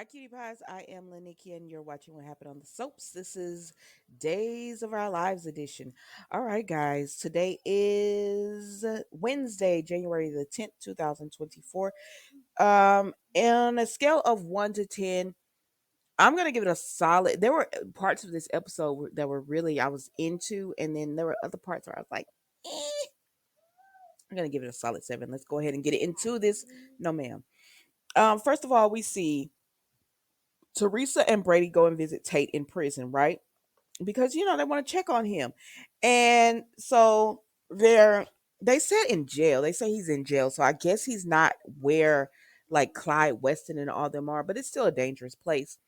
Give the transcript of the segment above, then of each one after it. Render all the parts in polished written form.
Hi, cutie pies. I am Leniki, and you're watching What Happened on the Soaps. This is Days of Our Lives edition. All right, guys. Today is Wednesday, January the 10th, 2024. On a scale of 1 to 10, I'm going to give it a solid. There were parts of this episode that were really I was into, and then there were other parts where I was like, eh. I'm going to give it a solid 7. Let's go ahead and get into this. No, ma'am. First of all, we see Teresa and Brady go and visit Tate in prison, right? Because they want to check on him. And so they said in jail. They say he's in jail. So I guess he's not where like Clyde Weston and all them are, but it's still a dangerous place.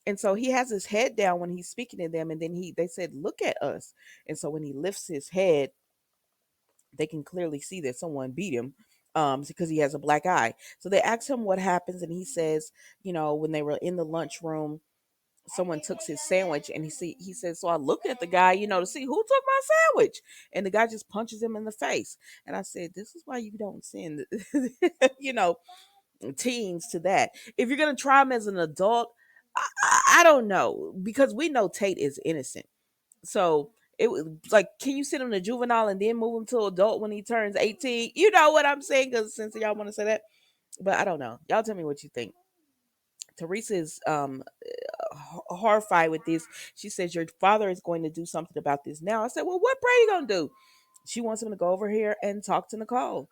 And so he has his head down when he's speaking to them, and then they said, "Look at us." And so when he lifts his head, they can clearly see that someone beat him because he has a black eye. So they ask him what happens, and he says, when they were in the lunchroom, someone took his sandwich, and he says, so I looked at the guy, to see who took my sandwich, and the guy just punches him in the face. And I said, this is why you don't send you know teens to that. If you're gonna try him as an adult, I don't know, because we know Tate is innocent. So it was like, can you send him to juvenile and then move him to adult when he turns 18? You know what I'm saying? Because since y'all want to say that, but I don't know. Y'all tell me what you think. Teresa is horrified with this. She says, your father is going to do something about this now. I said, well, what Brady gonna do? She wants him to go over here and talk to Nicole.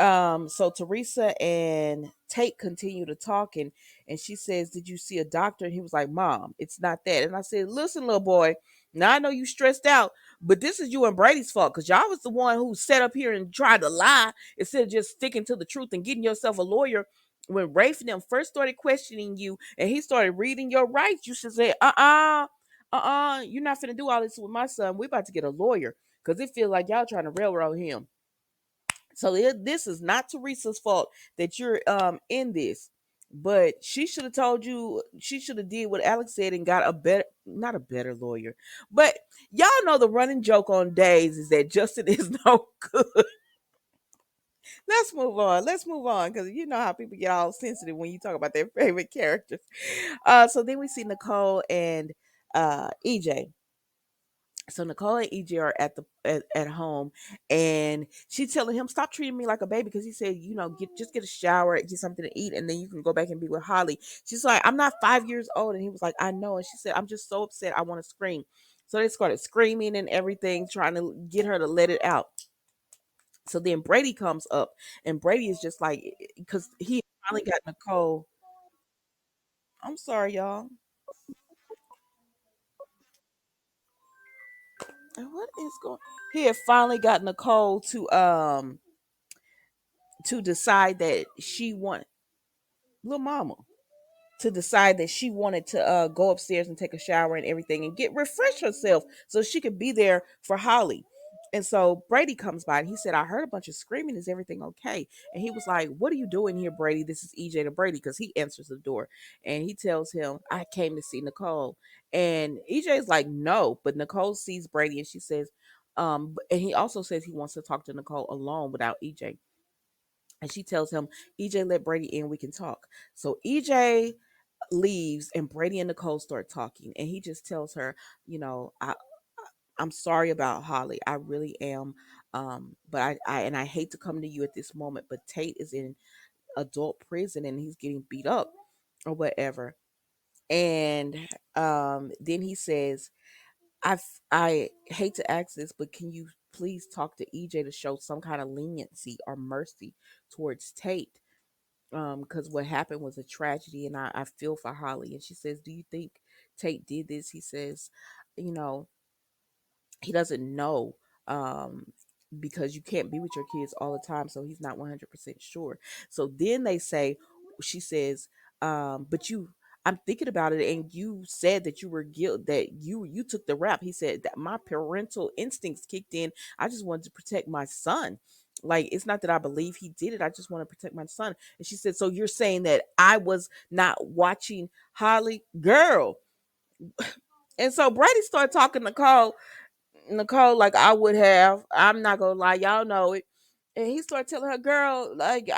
So Teresa and Tate continue to talk, and she says, did you see a doctor? And he was like, Mom, it's not that. And I said, listen, little boy, now I know you stressed out, but this is you and Brady's fault, because y'all was the one who sat up here and tried to lie instead of just sticking to the truth and getting yourself a lawyer. When Rafe and them first started questioning you and he started reading your rights, you should say, you're not finna do all this with my son. We about to get a lawyer, because it feels like y'all trying to railroad him. So this is not Teresa's fault that you're in this. But she should have told you, she should have did what Alex said and got a better, not a better lawyer. But y'all know the running joke on Days is that Justin is no good. Let's move on. Let's move on, because you know how people get all sensitive when you talk about their favorite characters. So then we see Nicole and EJ. So Nicole and EJ are at home, and she's telling him, stop treating me like a baby, because he said, get a shower, get something to eat, and then you can go back and be with Holly. She's like, I'm not 5 years old. And he was like, I know. And she said, I'm just so upset, I want to scream. So they started screaming and everything, trying to get her to let it out. So then Brady comes up, and Brady is just like, because he finally got Nicole. I'm sorry, y'all. And what is going? He had finally got Nicole to decide that she wanted little mama to decide that she wanted to go upstairs and take a shower and everything and get refresh herself so she could be there for Holly. And so Brady comes by and he said, I heard a bunch of screaming. Is everything okay? And he was like, what are you doing here, Brady? This is EJ to Brady, because he answers the door. And he tells him, I came to see Nicole. And EJ is like, no. But Nicole sees Brady and she says, and he also says he wants to talk to Nicole alone without EJ. And she tells him, EJ, let Brady in, we can talk. So EJ leaves and Brady and Nicole start talking, and he just tells her, I'm sorry about Holly. I really am. But I hate to come to you at this moment, but Tate is in adult prison and he's getting beat up or whatever. And then he says, I hate to ask this, but can you please talk to EJ to show some kind of leniency or mercy towards Tate? Because what happened was a tragedy, and I feel for Holly. And she says, do you think Tate did this? He says, you know he doesn't know, because you can't be with your kids all the time, so he's not 100% sure. So then they say, she says, but you, I'm thinking about it, and you said that you were guilt, that you took the rap. He said that my parental instincts kicked in. I just wanted to protect my son. Like, it's not that I believe he did it, I just want to protect my son. And she said, so you're saying that I was not watching Holly? Girl. And so Brady started talking to Nicole like I would have. I'm not gonna lie, y'all know it. And he started telling her, girl, like,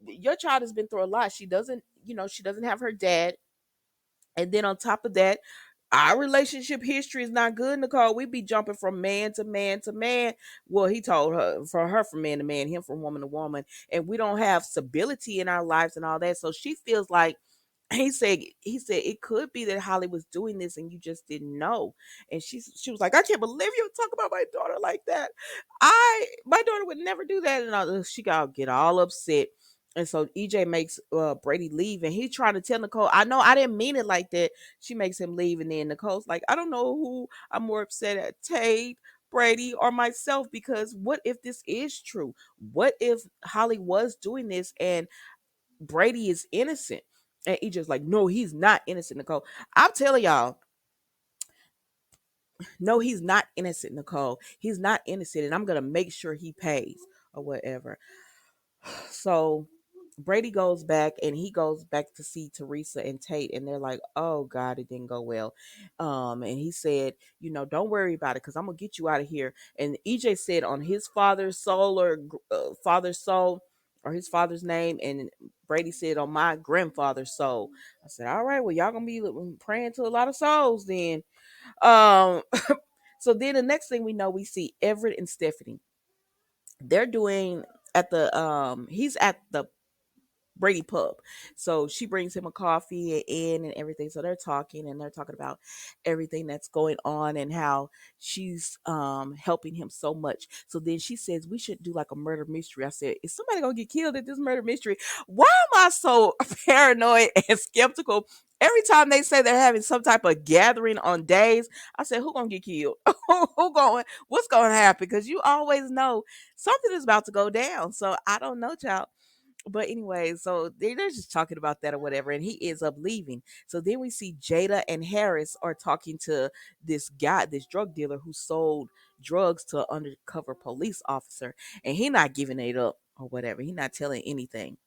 your child has been through a lot. She doesn't, she doesn't have her dad. And then on top of that, our relationship history is not good, Nicole. We be jumping from man to man to man. Well, he told her, for her from man to man, him from woman to woman, and we don't have stability in our lives and all that. So she feels like he said it could be that Holly was doing this and you just didn't know. And she was like, I can't believe you talk about my daughter like that. My daughter would never do that. And she got get all upset. And so EJ makes Brady leave, and he's trying to tell Nicole, I know I didn't mean it like that. She makes him leave, and then Nicole's like, I don't know who I'm more upset at, Tate, Brady, or myself, because what if this is true? What if Holly was doing this and Brady is innocent? And EJ's like, no, he's not innocent, Nicole. I'm telling y'all, no, he's not innocent, Nicole. He's not innocent, and I'm gonna make sure he pays or whatever. So Brady goes back and he goes back to see Teresa and Tate, and they're like, oh God, it didn't go well. And he said, don't worry about it, because I'm gonna get you out of here. And EJ said on his father's soul, or father's soul, or his father's name, and Brady said on my grandfather's soul. I said, all right, well, y'all gonna be praying to a lot of souls then. um so then the next thing we know, we see Everett and Stephanie. They're doing at the he's at the Brady pub. So she brings him a coffee and everything. So they're talking, and they're talking about everything that's going on and how she's helping him so much. So then she says we should do like a murder mystery. I said, is somebody gonna get killed at this murder mystery? Why am I so paranoid and skeptical? Every time they say they're having some type of gathering on days, I said, who gonna get killed? Who going? What's gonna happen? Because you always know something is about to go down. So I don't know, child. But anyway, so they're just talking about that or whatever, and he ends up leaving. So then we see Jada and Harris are talking to this guy, this drug dealer who sold drugs to an undercover police officer, and he not giving it up or whatever. He not telling anything.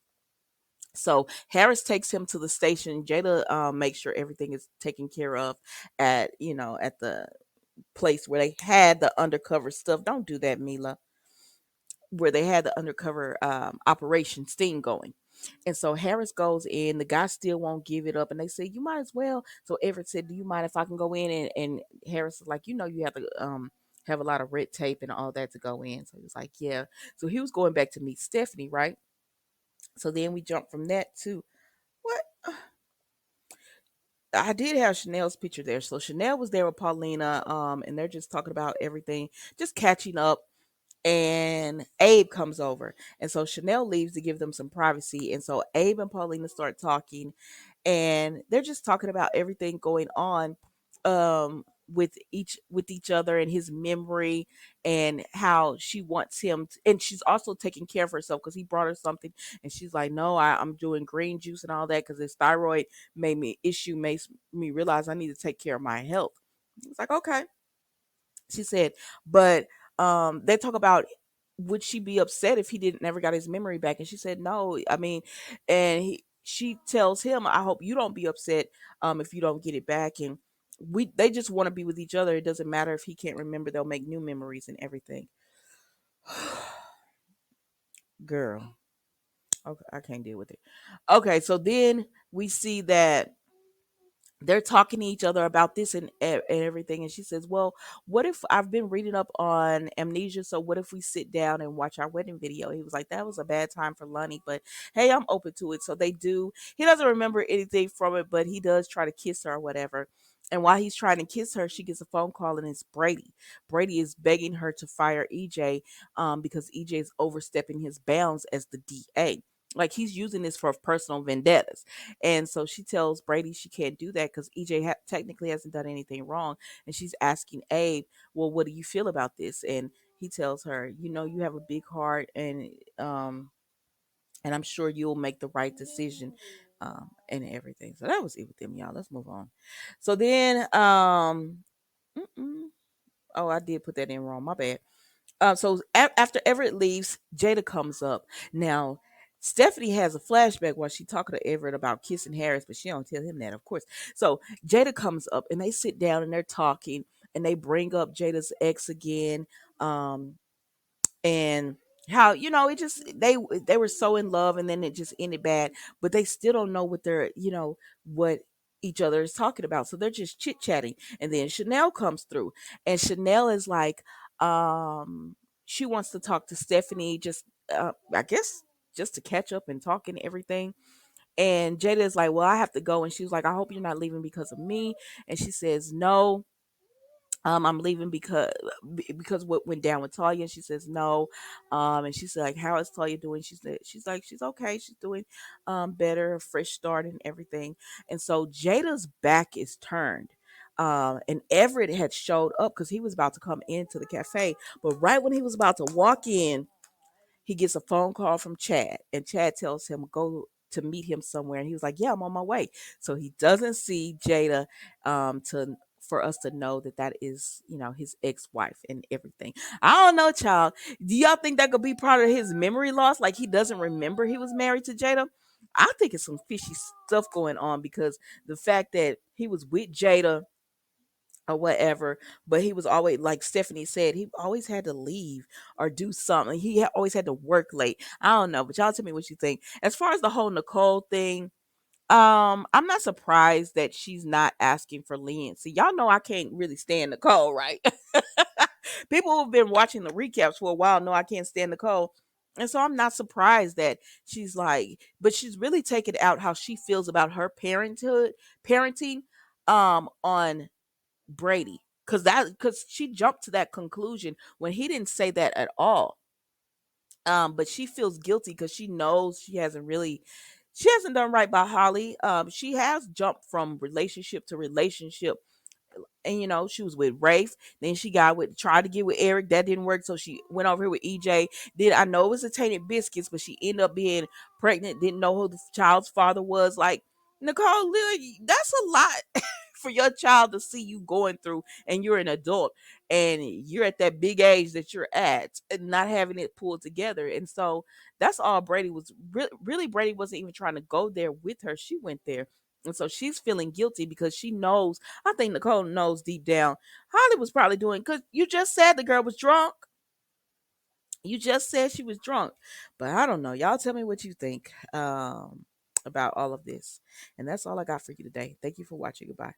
So Harris takes him to the station. Jada makes sure everything is taken care of at at the place where they had the undercover stuff. Don't do that, Mila. Where they had the undercover operation sting going. And so Harris goes in, the guy still won't give it up, and they say, you might as well. So Everett said, do you mind if I can go in? And Harris is like, you have to have a lot of red tape and all that to go in. So he was like, yeah. So he was going back to meet Stephanie, right? So then we jump from that to what? I did have Chanel's picture there. So Chanel was there with Paulina, and they're just talking about everything, just catching up. And Abe comes over. And so Chanel leaves to give them some privacy. And so Abe and Paulina start talking, and they're just talking about everything going on with each other, and his memory, and how she wants him and she's also taking care of herself because he brought her something, and she's like, no, I'm doing green juice and all that because this thyroid makes me realize I need to take care of my health. It's like, okay. She said, but they talk about, would she be upset if he didn't never got his memory back? And she said, no. I mean, and she tells him, I hope you don't be upset if you don't get it back. And they just want to be with each other. It doesn't matter if he can't remember; they'll make new memories and everything. Girl, okay, I can't deal with it. Okay, so then we see that they're talking to each other about this and everything, and she says, well, what if I've been reading up on amnesia, so what if we sit down and watch our wedding video? He was like, that was a bad time for Lonnie, but hey, I'm open to it. So they do. He doesn't remember anything from it, but he does try to kiss her or whatever. And while he's trying to kiss her, she gets a phone call, and it's Brady is begging her to fire EJ, because EJ is overstepping his bounds as the DA. Like, he's using this for personal vendettas. And so she tells Brady she can't do that because EJ technically hasn't done anything wrong. And she's asking Abe, well, what do you feel about this? And he tells her, you have a big heart, and I'm sure you'll make the right decision, and everything. So that was it with them, y'all. Let's move on. So then, mm-mm. Oh, I did put that in wrong. My bad. After Everett leaves, Jada comes up. Now, Stephanie has a flashback while she talking to Everett about kissing Harris, but she don't tell him that, of course. So Jada comes up, and they sit down and they're talking, and they bring up Jada's ex again. And how it just they were so in love and then it just ended bad, but they still don't know what they're what each other is talking about, so they're just chit chatting. And then Chanel comes through, and Chanel is like, she wants to talk to Stephanie, just I guess just to catch up and talk and everything. And Jada is like, well, I have to go. And she was like, I hope you're not leaving because of me. And she says, no, I'm leaving because what went down with Talia. And she says no. And she said, like, how is Talia doing? She's like, she's okay. She's doing better, a fresh start and everything. And so Jada's back is turned. And Everett had showed up because he was about to come into the cafe. But right when he was about to walk in, he gets a phone call from Chad, and Chad tells him go to meet him somewhere. And he was like, "Yeah, I'm on my way." So he doesn't see Jada, to for us to know that that is his ex-wife and everything. I don't know, child. Do y'all think that could be part of his memory loss? Like he doesn't remember he was married to Jada? I think it's some fishy stuff going on because the fact that he was with Jada or whatever, but he was always, like Stephanie said, he always had to leave or do something. Always had to work late. I don't know, but y'all tell me what you think. As far as the whole Nicole thing, I'm not surprised that she's not asking for leniency. Y'all know I can't really stand Nicole, right? People who've been watching the recaps for a while know I can't stand Nicole. And so I'm not surprised that she's like, but she's really taken out how she feels about her parenting on Brady, because she jumped to that conclusion when he didn't say that at all. But she feels guilty because she knows she hasn't done right by Holly. She has jumped from relationship to relationship, and she was with Rafe, then she tried to get with Eric, that didn't work, so she went over here with EJ. Then I know it was a tainted biscuits, but she ended up being pregnant, didn't know who the child's father was. Like, Nicole, Lily, that's a lot for your child to see you going through, and you're an adult and you're at that big age that you're at and not having it pulled together. And so that's all Brady was really. Brady wasn't even trying to go there with her, she went there. And so she's feeling guilty because she knows. I think Nicole knows deep down Holly was probably doing, because you just said the girl was drunk. You just said she was drunk. But I don't know. Y'all tell me what you think about all of this. And that's all I got for you today. Thank you for watching. Goodbye.